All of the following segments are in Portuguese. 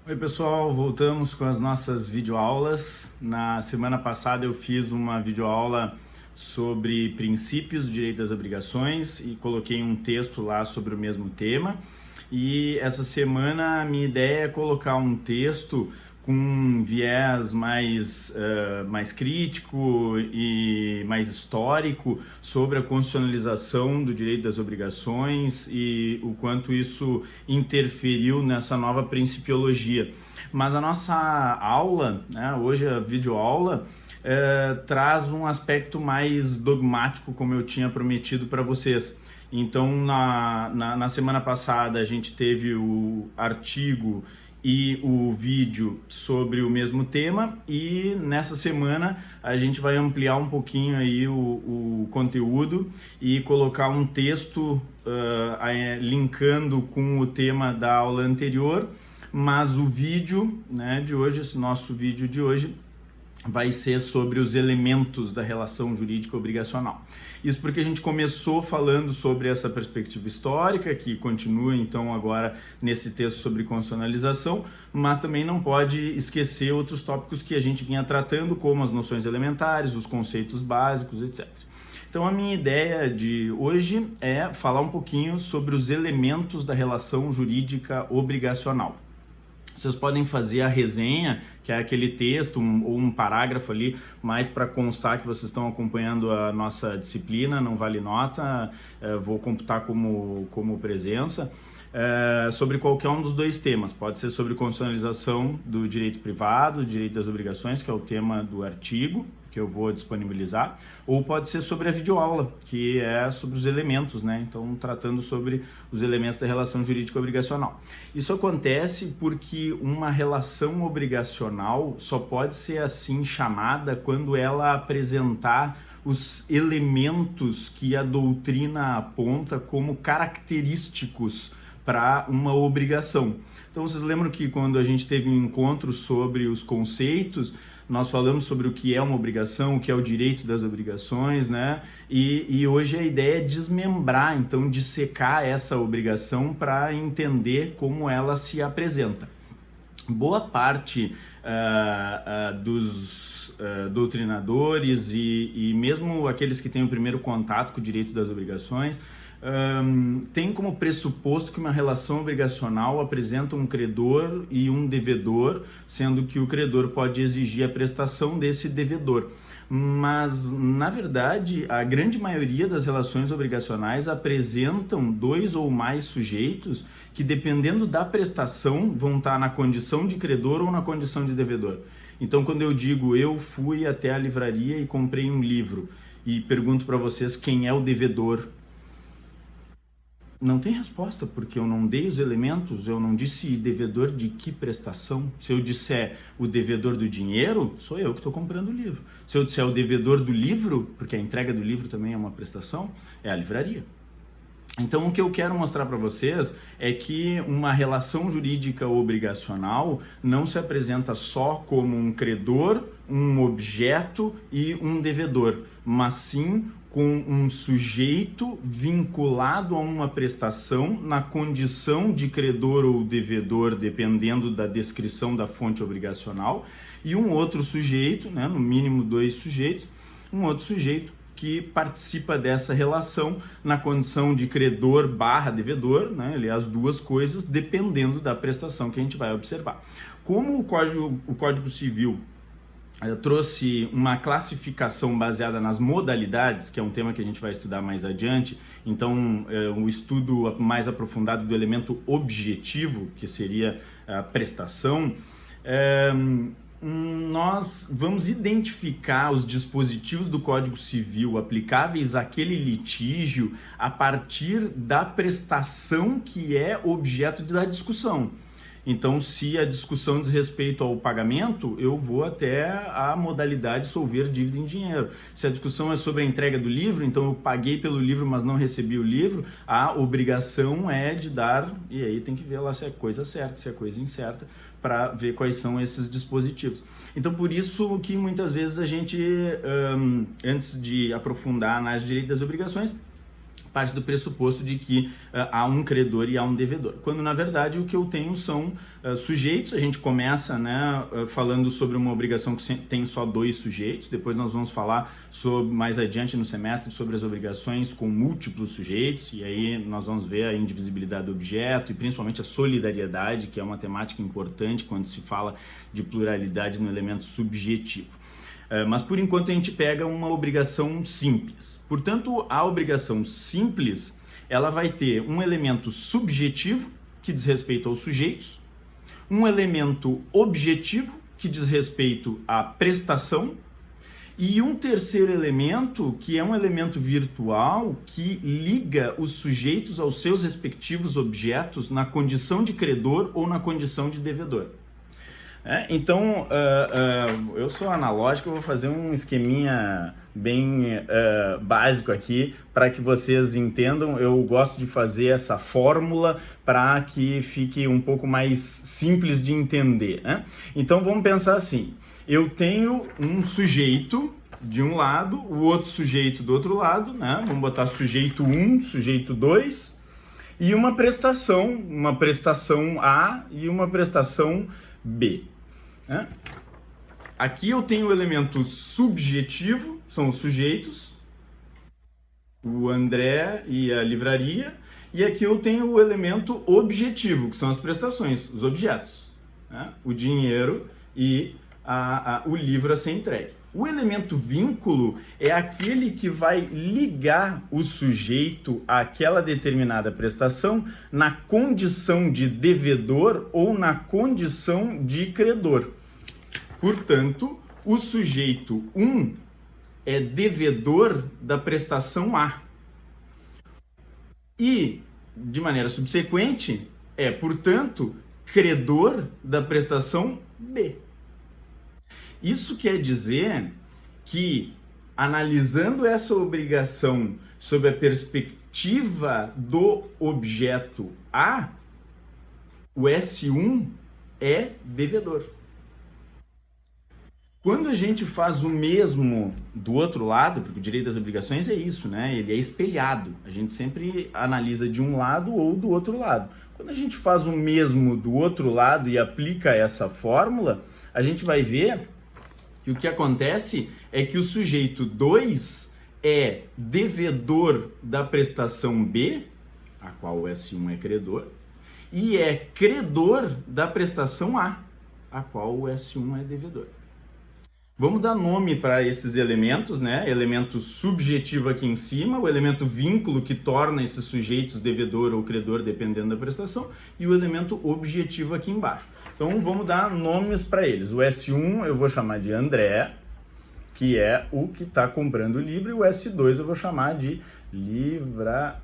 Oi pessoal, voltamos com as nossas videoaulas. Na semana passada eu fiz uma videoaula sobre princípios do direito das obrigações e coloquei um texto lá sobre o mesmo tema. E essa semana a minha ideia é colocar um texto com um viés mais crítico e mais histórico sobre a constitucionalização do direito das obrigações e o quanto isso interferiu nessa nova principiologia. Mas a nossa aula, né, hoje a videoaula, traz um aspecto mais dogmático, como eu tinha prometido para vocês. Então, na semana passada, a gente teve o artigo e o vídeo sobre o mesmo tema, e nessa semana a gente vai ampliar um pouquinho aí o conteúdo e colocar um texto linkando com o tema da aula anterior, mas o vídeo, né, de hoje, esse nosso vídeo de hoje, vai ser sobre os elementos da relação jurídica obrigacional. Isso porque a gente começou falando sobre essa perspectiva histórica, que continua então agora nesse texto sobre constitucionalização, mas também não pode esquecer outros tópicos que a gente vinha tratando, como as noções elementares, os conceitos básicos, etc. Então a minha ideia de hoje é falar um pouquinho sobre os elementos da relação jurídica obrigacional. Vocês podem fazer a resenha, que é aquele texto ou um parágrafo ali, mais para constar que vocês estão acompanhando a nossa disciplina, não vale nota, vou computar como presença, sobre qualquer um dos dois temas. Pode ser sobre constitucionalização do direito privado, do direito das obrigações, que é o tema do artigo, que eu vou disponibilizar, ou pode ser sobre a videoaula, que é sobre os elementos, né? Então, tratando sobre os elementos da relação jurídica obrigacional. Isso acontece porque uma relação obrigacional só pode ser assim chamada quando ela apresentar os elementos que a doutrina aponta como característicos para uma obrigação. Então, vocês lembram que quando a gente teve um encontro sobre os conceitos, nós falamos sobre o que é uma obrigação, o que é o direito das obrigações, né? E hoje a ideia é desmembrar, então dissecar essa obrigação para entender como ela se apresenta. Boa parte dos doutrinadores e mesmo aqueles que têm o primeiro contato com o direito das obrigações tem como pressuposto que uma relação obrigacional apresenta um credor e um devedor, sendo que o credor pode exigir a prestação desse devedor. Mas, na verdade, a grande maioria das relações obrigacionais apresentam dois ou mais sujeitos que, dependendo da prestação, vão estar na condição de credor ou na condição de devedor. Então, quando eu digo eu fui até a livraria e comprei um livro e pergunto para vocês quem é o devedor, não tem resposta, porque eu não dei os elementos, eu não disse devedor de que prestação. Se eu disser o devedor do dinheiro, sou eu que estou comprando o livro. Se eu disser o devedor do livro, porque a entrega do livro também é uma prestação, é a livraria. Então, o que eu quero mostrar para vocês é que uma relação jurídica obrigacional não se apresenta só como um credor, um objeto e um devedor, mas sim com um sujeito vinculado a uma prestação na condição de credor ou devedor, dependendo da descrição da fonte obrigacional, e um outro sujeito, né, no mínimo dois sujeitos, um outro sujeito que participa dessa relação na condição de credor barra devedor, né? Aliás, duas coisas, dependendo da prestação que a gente vai observar. Como o Código Civil trouxe uma classificação baseada nas modalidades, que é um tema que a gente vai estudar mais adiante, então um estudo mais aprofundado do elemento objetivo, que seria a prestação, nós vamos identificar os dispositivos do Código Civil aplicáveis àquele litígio a partir da prestação que é objeto da discussão. Então, se a discussão diz respeito ao pagamento, eu vou até a modalidade solver dívida em dinheiro. Se a discussão é sobre a entrega do livro, então eu paguei pelo livro, mas não recebi o livro, a obrigação é de dar, e aí tem que ver lá se é coisa certa, se é coisa incerta, para ver quais são esses dispositivos. Então, por isso que muitas vezes a gente, antes de aprofundar a análise de direito das obrigações, parte do pressuposto de que há um credor e há um devedor, quando na verdade o que eu tenho são sujeitos. A gente começa, né, falando sobre uma obrigação que tem só 2 sujeitos, depois nós vamos falar sobre, mais adiante no semestre, sobre as obrigações com múltiplos sujeitos, e aí nós vamos ver a indivisibilidade do objeto e principalmente a solidariedade, que é uma temática importante quando se fala de pluralidade no elemento subjetivo. Mas por enquanto a gente pega uma obrigação simples. Portanto, a obrigação simples, ela vai ter um elemento subjetivo, que diz respeito aos sujeitos, um elemento objetivo, que diz respeito à prestação, e um terceiro elemento, que é um elemento virtual, que liga os sujeitos aos seus respectivos objetos na condição de credor ou na condição de devedor. Então, eu sou analógico, eu vou fazer um esqueminha bem básico aqui para que vocês entendam. Eu gosto de fazer essa fórmula para que fique um pouco mais simples de entender, né? Então, vamos pensar assim: eu tenho um sujeito de um lado, o outro sujeito do outro lado, né? Vamos botar sujeito 1, sujeito 2, e uma prestação A e uma prestação B. Aqui eu tenho o elemento subjetivo, são os sujeitos, o André e a livraria, e aqui eu tenho o elemento objetivo, que são as prestações, os objetos, o dinheiro e o livro a ser entregue. O elemento vínculo é aquele que vai ligar o sujeito àquela determinada prestação na condição de devedor ou na condição de credor. Portanto, o sujeito 1 é devedor da prestação A. E, de maneira subsequente, é, portanto, credor da prestação B. Isso quer dizer que, analisando essa obrigação sob a perspectiva do objeto A, o S1 é devedor. Quando a gente faz o mesmo do outro lado, porque o direito das obrigações é isso, né? Ele é espelhado. A gente sempre analisa de um lado ou do outro lado. Quando a gente faz o mesmo do outro lado e aplica essa fórmula, a gente vai ver que o que acontece é que o sujeito 2 é devedor da prestação B, a qual o S1 é credor, e é credor da prestação A, a qual o S1 é devedor. Vamos dar nome para esses elementos, né? Elemento subjetivo aqui em cima, o elemento vínculo que torna esses sujeitos devedor ou credor dependendo da prestação, e o elemento objetivo aqui embaixo. Então vamos dar nomes para eles. O S1 eu vou chamar de André, que é o que está comprando o livro, e o S2 eu vou chamar de livraria.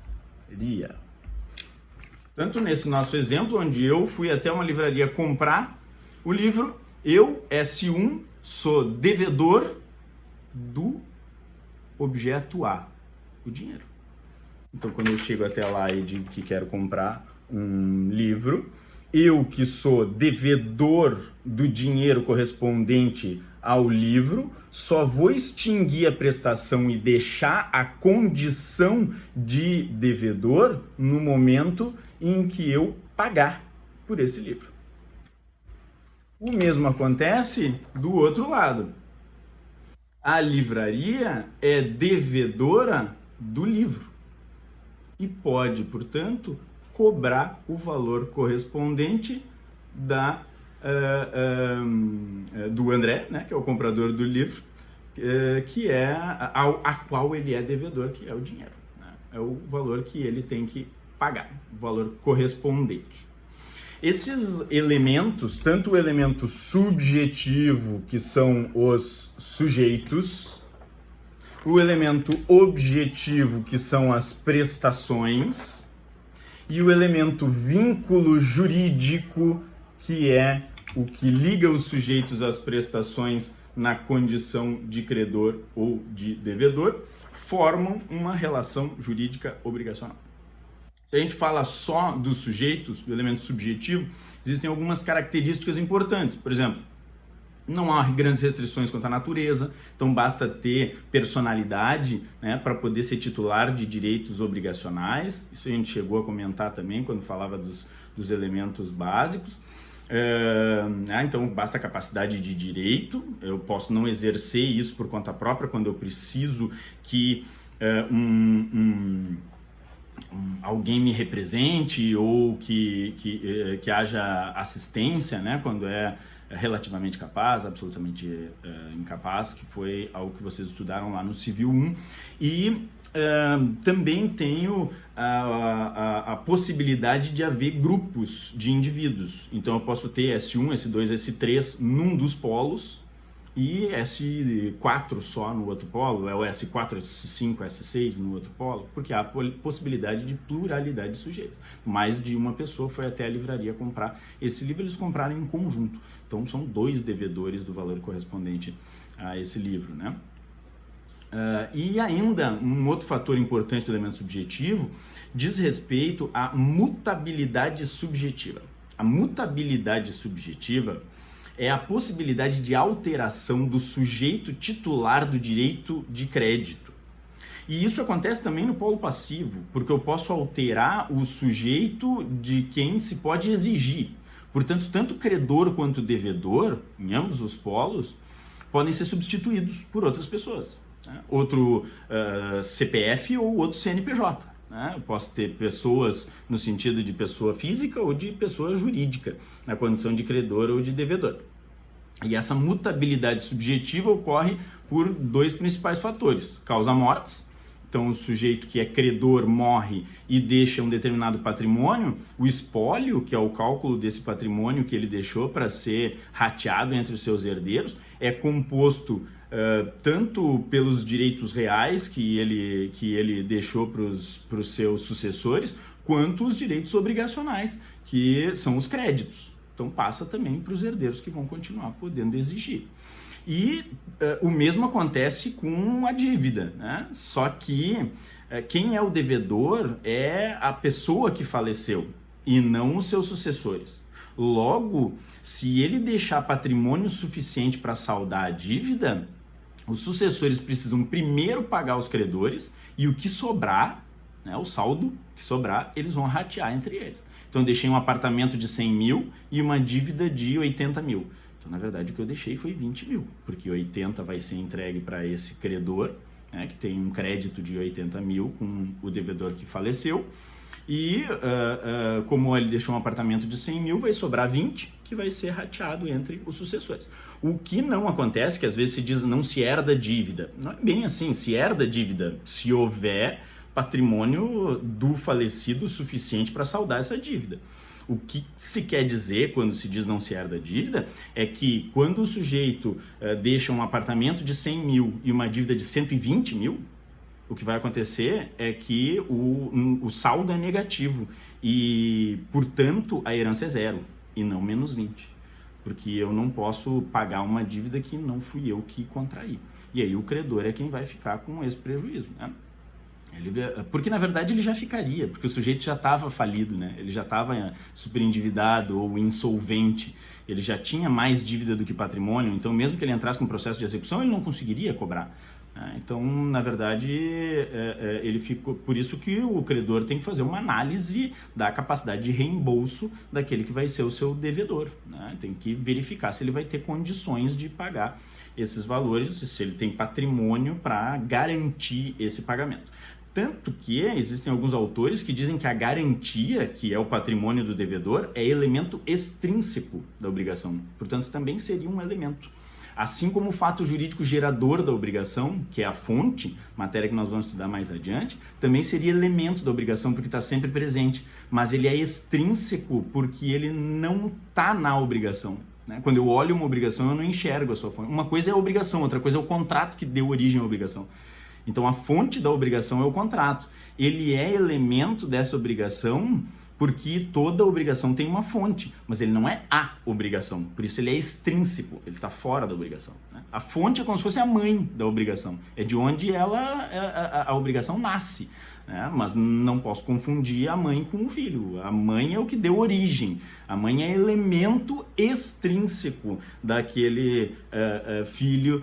Tanto nesse nosso exemplo, onde eu fui até uma livraria comprar o livro, eu, S1, sou devedor do objeto A, o dinheiro. Então, quando eu chego até lá e digo que quero comprar um livro, eu que sou devedor do dinheiro correspondente ao livro, só vou extinguir a prestação e deixar a condição de devedor no momento em que eu pagar por esse livro. O mesmo acontece do outro lado. A livraria é devedora do livro e pode, portanto, cobrar o valor correspondente do André, né, que é o comprador do livro, que é a qual ele é devedor, que é o dinheiro, né? É o valor que ele tem que pagar, o valor correspondente. Esses elementos, tanto o elemento subjetivo, que são os sujeitos, o elemento objetivo, que são as prestações, e o elemento vínculo jurídico, que é o que liga os sujeitos às prestações na condição de credor ou de devedor, formam uma relação jurídica obrigacional. Se a gente fala só dos sujeitos, do elemento subjetivo, existem algumas características importantes. Por exemplo, Não há grandes restrições quanto à natureza, então basta ter personalidade, né, para poder ser titular de direitos obrigacionais. Isso a gente chegou a comentar também quando falava dos elementos básicos. Então basta capacidade de direito. Eu posso não exercer isso por conta própria quando eu preciso que alguém me represente ou que haja assistência, né, quando é relativamente capaz, absolutamente incapaz, que foi algo que vocês estudaram lá no Civil 1. E também tenho a possibilidade de haver grupos de indivíduos. Então eu posso ter S1, S2, S3 num dos polos e S4 só no outro polo, é o S4, S5, S6 no outro polo, porque há possibilidade de pluralidade de sujeitos. Mais de uma pessoa foi até a livraria comprar esse livro, eles compraram em conjunto. Então são 2 devedores do valor correspondente a esse livro, né? E ainda um outro fator importante do elemento subjetivo diz respeito à mutabilidade subjetiva. A mutabilidade subjetiva é a possibilidade de alteração do sujeito titular do direito de crédito. E isso acontece também no polo passivo, porque eu posso alterar o sujeito de quem se pode exigir. Portanto, tanto credor quanto devedor, em ambos os polos, podem ser substituídos por outras pessoas. Né? Outro CPF ou outro CNPJ. Né? Eu posso ter pessoas no sentido de pessoa física ou de pessoa jurídica, na condição de credor ou de devedor. E essa mutabilidade subjetiva ocorre por 2 principais fatores: causa-mortes. Então, o sujeito que é credor morre e deixa um determinado patrimônio, o espólio, que é o cálculo desse patrimônio que ele deixou para ser rateado entre os seus herdeiros, é composto tanto pelos direitos reais que ele deixou para os seus sucessores, quanto os direitos obrigacionais, que são os créditos. Então passa também para os herdeiros, que vão continuar podendo exigir. E o mesmo acontece com a dívida, né? Só que quem é o devedor é a pessoa que faleceu e não os seus sucessores. Logo, se ele deixar patrimônio suficiente para saldar a dívida, os sucessores precisam primeiro pagar os credores e o que sobrar, né, o saldo que sobrar, eles vão ratear entre eles. Então eu deixei um apartamento de 100 mil e uma dívida de 80 mil. Então, na verdade, o que eu deixei foi 20 mil, porque 80 vai ser entregue para esse credor, né, que tem um crédito de 80 mil com o devedor que faleceu. E como ele deixou um apartamento de 100 mil, vai sobrar 20, que vai ser rateado entre os sucessores. O que não acontece, que às vezes se diz não se herda dívida. Não é bem assim, se herda dívida se houver patrimônio do falecido suficiente para saldar essa dívida. O que se quer dizer quando se diz não se herda dívida é que quando o sujeito deixa um apartamento de 100 mil e uma dívida de 120 mil, o que vai acontecer é que o saldo é negativo e, portanto, a herança é 0 e não menos 20. Porque eu não posso pagar uma dívida que não fui eu que contraí. E aí o credor é quem vai ficar com esse prejuízo, né? Porque na verdade ele já ficaria, porque o sujeito já estava falido, né? Ele já estava superendividado ou insolvente, ele já tinha mais dívida do que patrimônio, então mesmo que ele entrasse com processo de execução, ele não conseguiria cobrar. Então, na verdade, ele ficou. Por isso que o credor tem que fazer uma análise da capacidade de reembolso daquele que vai ser o seu devedor, né? Tem que verificar se ele vai ter condições de pagar esses valores, se ele tem patrimônio para garantir esse pagamento. Tanto que existem alguns autores que dizem que a garantia, que é o patrimônio do devedor, é elemento extrínseco da obrigação. Portanto, também seria um elemento. Assim como o fato jurídico gerador da obrigação, que é a fonte, matéria que nós vamos estudar mais adiante, também seria elemento da obrigação, porque está sempre presente. Mas ele é extrínseco porque ele não está na obrigação. Quando eu olho uma obrigação, eu não enxergo a sua fonte. Uma coisa é a obrigação, outra coisa é o contrato que deu origem à obrigação. Então, a fonte da obrigação é o contrato. Ele é elemento dessa obrigação porque toda obrigação tem uma fonte, mas ele não é a obrigação. Por isso ele é extrínseco, ele está fora da obrigação, né? A fonte é como se fosse a mãe da obrigação. É de onde a obrigação nasce. né? Mas não posso confundir a mãe com o filho. A mãe é o que deu origem, a mãe é elemento extrínseco daquele filho,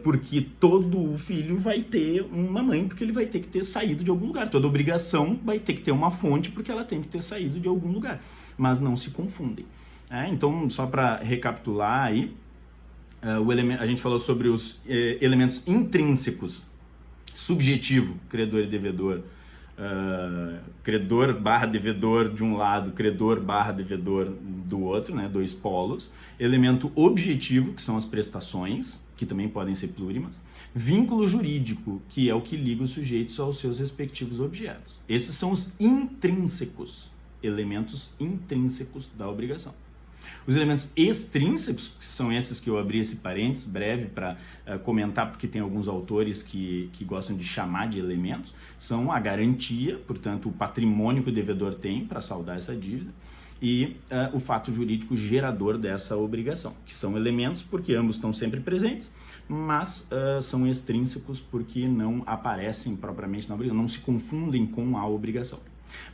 porque todo filho vai ter uma mãe, porque ele vai ter que ter saído de algum lugar. Toda obrigação vai ter que ter uma fonte, porque ela tem que ter saído de algum lugar. Mas não se confundem. Então, só para recapitular aí, a gente falou sobre os elementos intrínsecos: subjetivo, credor e devedor, credor barra devedor de um lado, credor barra devedor do outro, né, dois polos. Elemento objetivo, que são as prestações, que também podem ser plurimas. Vínculo jurídico, que é o que liga os sujeitos aos seus respectivos objetos. Esses são os intrínsecos, elementos intrínsecos da obrigação. Os elementos extrínsecos, que são esses que eu abri esse parênteses breve para comentar, porque tem alguns autores que gostam de chamar de elementos, são a garantia, portanto, o patrimônio que o devedor tem para saldar essa dívida, e o fato jurídico gerador dessa obrigação, que são elementos porque ambos estão sempre presentes, mas são extrínsecos porque não aparecem propriamente na obrigação, não se confundem com a obrigação.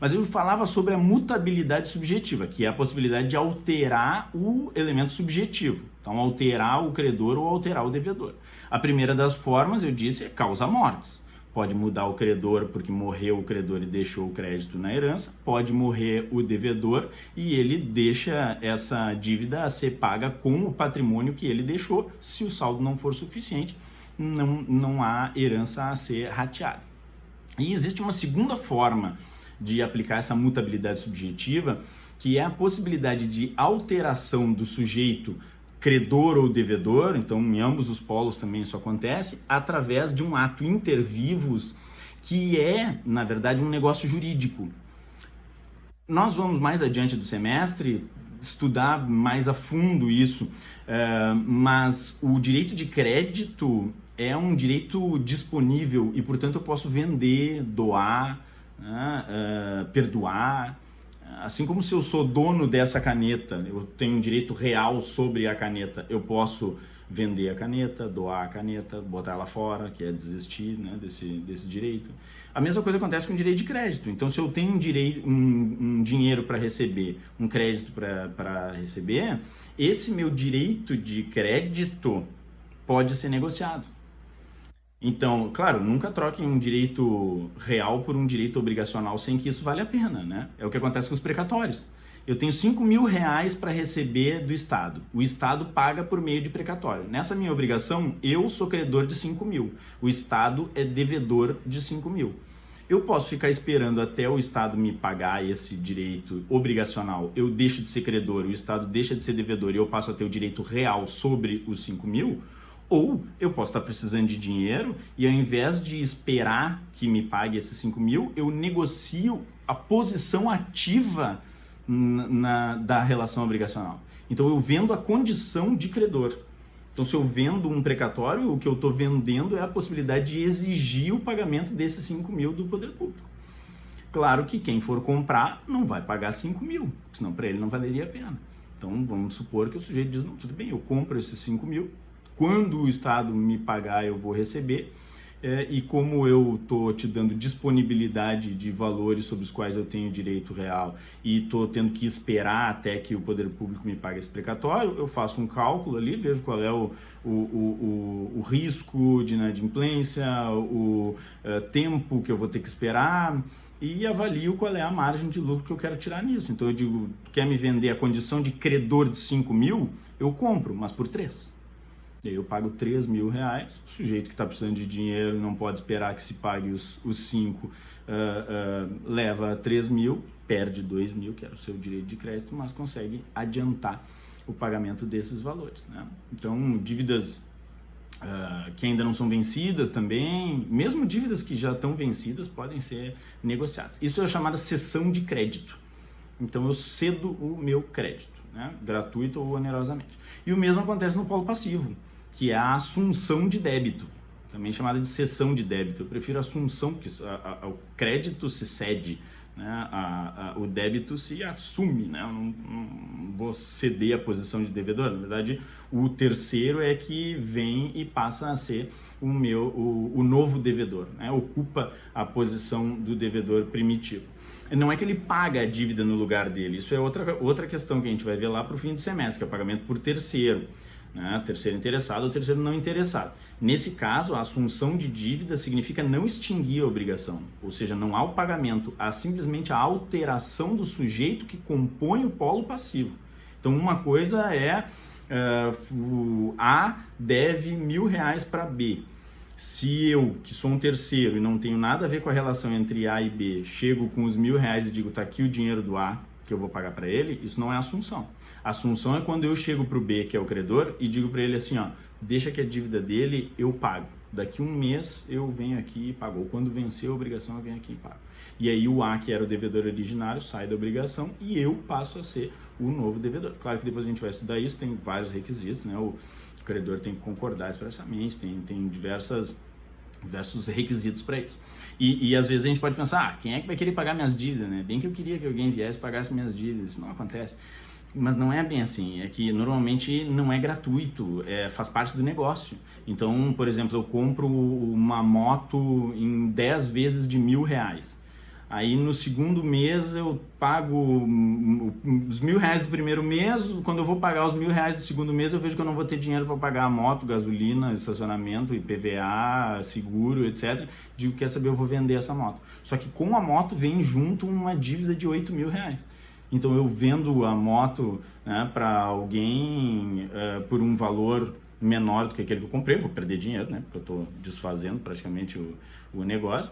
Mas ele falava sobre a mutabilidade subjetiva, que é a possibilidade de alterar o elemento subjetivo. Então, alterar o credor ou alterar o devedor. A primeira das formas, eu disse, é causa-mortes. Pode mudar o credor porque morreu o credor e deixou o crédito na herança. Pode morrer o devedor e ele deixa essa dívida a ser paga com o patrimônio que ele deixou. Se o saldo não for suficiente, não há herança a ser rateada. E existe uma segunda forma de aplicar essa mutabilidade subjetiva, que é a possibilidade de alteração do sujeito credor ou devedor, então em ambos os polos também isso acontece, através de um ato inter vivos, que é, na verdade, um negócio jurídico. Nós vamos mais adiante do semestre estudar mais a fundo isso, mas o direito de crédito é um direito disponível e, portanto, eu posso vender, doar, perdoar. Assim como se eu sou dono dessa caneta, eu tenho um direito real sobre a caneta, eu posso vender a caneta, doar a caneta, botar ela fora, que é desistir, né, desse direito. A mesma coisa acontece com o direito de crédito. Então, se eu tenho um dinheiro para receber, um crédito para receber, esse meu direito de crédito pode ser negociado. Então, claro, nunca troquem um direito real por um direito obrigacional sem que isso valha a pena, né? É o que acontece com os precatórios. Eu tenho 5 mil reais para receber do Estado. O Estado paga por meio de precatório. Nessa minha obrigação, eu sou credor de 5 mil. O Estado é devedor de 5 mil. Eu posso ficar esperando até o Estado me pagar esse direito obrigacional. Eu deixo de ser credor, o Estado deixa de ser devedor e eu passo a ter o direito real sobre os 5 mil. Ou eu posso estar precisando de dinheiro e ao invés de esperar que me pague esses 5 mil, eu negocio a posição ativa da relação obrigacional. Então eu vendo a condição de credor. Então se eu vendo um precatório, o que eu estou vendendo é a possibilidade de exigir o pagamento desses 5 mil do poder público. Claro que quem for comprar não vai pagar 5 mil, senão para ele não valeria a pena. Então vamos supor que o sujeito diz, não, tudo bem, eu compro esses 5 mil, quando o Estado me pagar, eu vou receber, e como eu estou te dando disponibilidade de valores sobre os quais eu tenho direito real e estou tendo que esperar até que o poder público me pague esse precatório, eu faço um cálculo ali, vejo qual é o risco de inadimplência, o tempo que eu vou ter que esperar e avalio qual é a margem de lucro que eu quero tirar nisso. Então eu digo, quer me vender a condição de credor de 5 mil? Eu compro, mas por 3. E aí eu pago 3 mil reais, o sujeito que está precisando de dinheiro não pode esperar que se pague os 5, leva 3 mil, perde 2 mil, que era o seu direito de crédito, mas consegue adiantar o pagamento desses valores, né? Então, dívidas que ainda não são vencidas também, mesmo dívidas que já estão vencidas, podem ser negociadas. Isso é chamada cessão de crédito. Então, eu cedo o meu crédito, né? Gratuito ou onerosamente. E o mesmo acontece no polo passivo, que é a assunção de débito, também chamada de cessão de débito. Eu prefiro assunção, porque o crédito se cede, né, o débito se assume, né? Eu não vou ceder a posição de devedor. Na verdade, o terceiro é que vem e passa a ser o novo devedor, né? Ocupa a posição do devedor primitivo. Não é que ele paga a dívida no lugar dele, isso é outra questão que a gente vai ver lá para o fim do semestre, que é o pagamento por terceiro. Né? Terceiro interessado ou terceiro não interessado. Nesse caso, a assunção de dívida significa não extinguir a obrigação, ou seja, não há o pagamento, há simplesmente a alteração do sujeito que compõe o polo passivo. Então, uma coisa é o A deve R$1.000 para B. Se eu, que sou um terceiro e não tenho nada a ver com a relação entre A e B, chego com os R$1.000 e digo, tá aqui o dinheiro do A, que eu vou pagar para ele, isso não é assunção. Assunção é quando eu chego para o B, que é o credor, e digo para ele assim, ó, deixa que a dívida dele eu pago. Daqui um mês eu venho aqui e pago. Ou quando vencer a obrigação eu venho aqui e pago. E aí o A, que era o devedor originário, sai da obrigação e eu passo a ser o novo devedor. Claro que depois a gente vai estudar isso, tem vários requisitos, né? O credor tem que concordar expressamente, tem diversos requisitos para isso. E às vezes a gente pode pensar, quem é que vai querer pagar minhas dívidas, né? Bem que eu queria que alguém viesse e pagasse minhas dívidas, isso não acontece. Mas não é bem assim, é que normalmente não é gratuito, faz parte do negócio. Então, por exemplo, eu compro uma moto em 10 vezes de R$1.000. Aí no segundo mês eu pago os R$1.000 do primeiro mês, quando eu vou pagar os R$1.000 do segundo mês eu vejo que eu não vou ter dinheiro para pagar a moto, gasolina, estacionamento, IPVA, seguro, etc. Digo, quer saber, eu vou vender essa moto. Só que com a moto vem junto uma dívida de R$8.000. Então eu vendo a moto, né, para alguém por um valor menor do que aquele que eu comprei, vou perder dinheiro, né, porque eu estou desfazendo praticamente o negócio.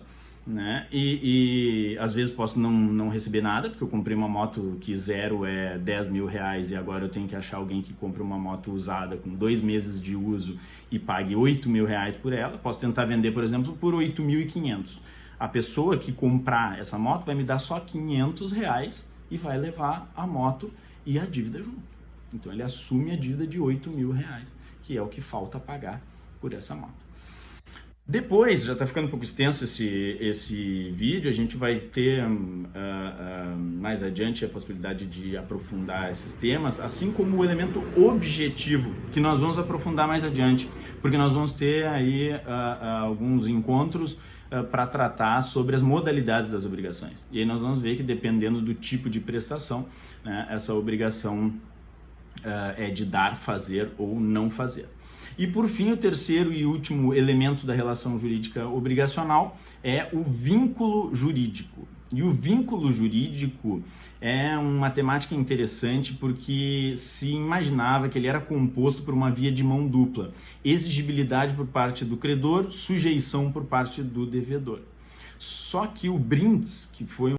Né? E às vezes posso não receber nada, porque eu comprei uma moto que zero é R$10.000 e agora eu tenho que achar alguém que compre uma moto usada com 2 meses de uso e pague R$8.000 por ela. Posso tentar vender, por exemplo, por R$8.500. A pessoa que comprar essa moto vai me dar só R$500 e vai levar a moto e a dívida junto. Então ele assume a dívida de R$8.000, que é o que falta pagar por essa moto. Depois, já está ficando um pouco extenso esse vídeo, a gente vai ter mais adiante a possibilidade de aprofundar esses temas, assim como o elemento objetivo, que nós vamos aprofundar mais adiante, porque nós vamos ter aí alguns encontros para tratar sobre as modalidades das obrigações. E aí nós vamos ver que dependendo do tipo de prestação, né, essa obrigação é de dar, fazer ou não fazer. E por fim, o terceiro e último elemento da relação jurídica obrigacional é o vínculo jurídico. E o vínculo jurídico é uma temática interessante porque se imaginava que ele era composto por uma via de mão dupla: exigibilidade por parte do credor, sujeição por parte do devedor. Só que o Brintz, que foi